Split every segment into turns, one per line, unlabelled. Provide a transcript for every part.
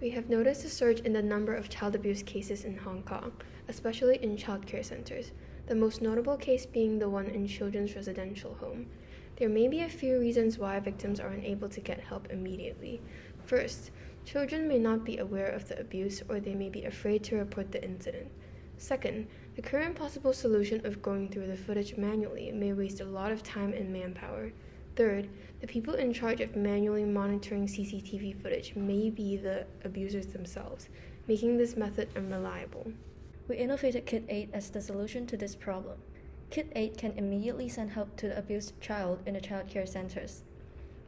We have noticed a surge in the number of child abuse cases in Hong Kong, especially in child care centers, the most notable case being the one in children's residential home. There may be a few reasons why victims are unable to get help immediately. First, children may not be aware of the abuse or they may be afraid to report the incident. Second, the current possible solution of going through the footage manually may waste a lot of time and manpower. Third, the people in charge of manually monitoring CCTV footage may be the abusers themselves, making this method unreliable.
We innovated Kit 8 as the solution to this problem. Kit 8 can immediately send help to the abused child in the child care centers.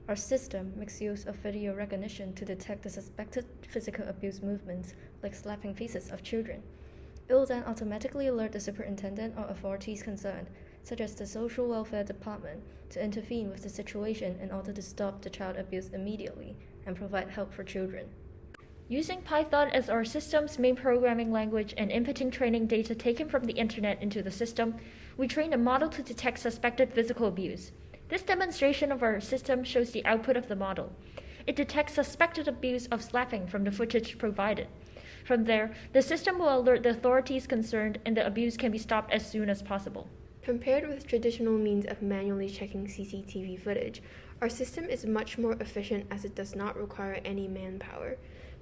Our system makes use of video recognition to detect the suspected physical abuse movements, like slapping faces of children. It will then automatically alert the superintendent or authorities concerned, such as the Social Welfare Department, to intervene with the situation in order to stop the child abuse immediately and provide help for children.
Using Python as our system's main programming language and inputting training data taken from the internet into the system, we trained a model to detect suspected physical abuse. This demonstration of our system shows the output of the model. It detects suspected abuse of slapping from the footage provided. From there, the system will alert the authorities concerned and the abuse can be stopped as soon as possible.
Compared with traditional means of manually checking CCTV footage, our system is much more efficient as it does not require any manpower.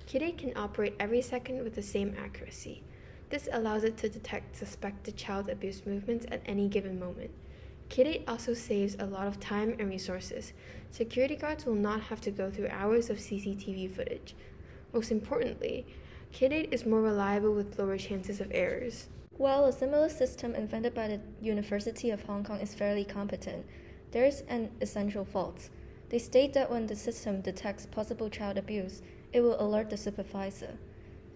Kit 8 can operate every second with the same accuracy. This allows it to detect suspected child abuse movements at any given moment. Kit 8 also saves a lot of time and resources. Security guards will not have to go through hours of CCTV footage. Most importantly, Kit 8 is more reliable with lower chances of errors.
While a similar system invented by the University of Hong Kong is fairly competent, there is an essential fault. They state that when the system detects possible child abuse, it will alert the supervisor.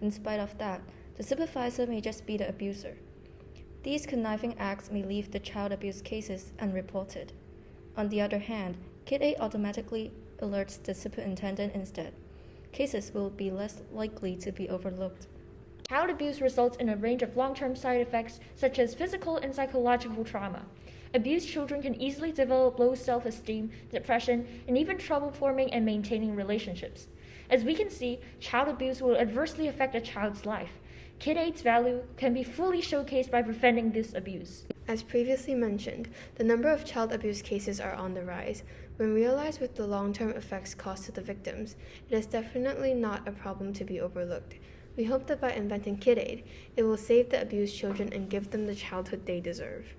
In spite of that, the supervisor may just be the abuser. These conniving acts may leave the child abuse cases unreported. On the other hand, Kit 8 automatically alerts the superintendent instead. Cases will be less likely to be overlooked.
Child abuse results in a range of long-term side effects such as physical and psychological trauma. Abused children can easily develop low self-esteem, depression, and even trouble forming and maintaining relationships. As we can see, child abuse will adversely affect a child's life. Kit 8's value can be fully showcased by preventing this abuse.
As previously mentioned, the number of child abuse cases are on the rise. When realized with the long-term effects caused to the victims, it is definitely not a problem to be overlooked. We hope that by inventing Kit 8, it will save the abused children and give them the childhood they deserve.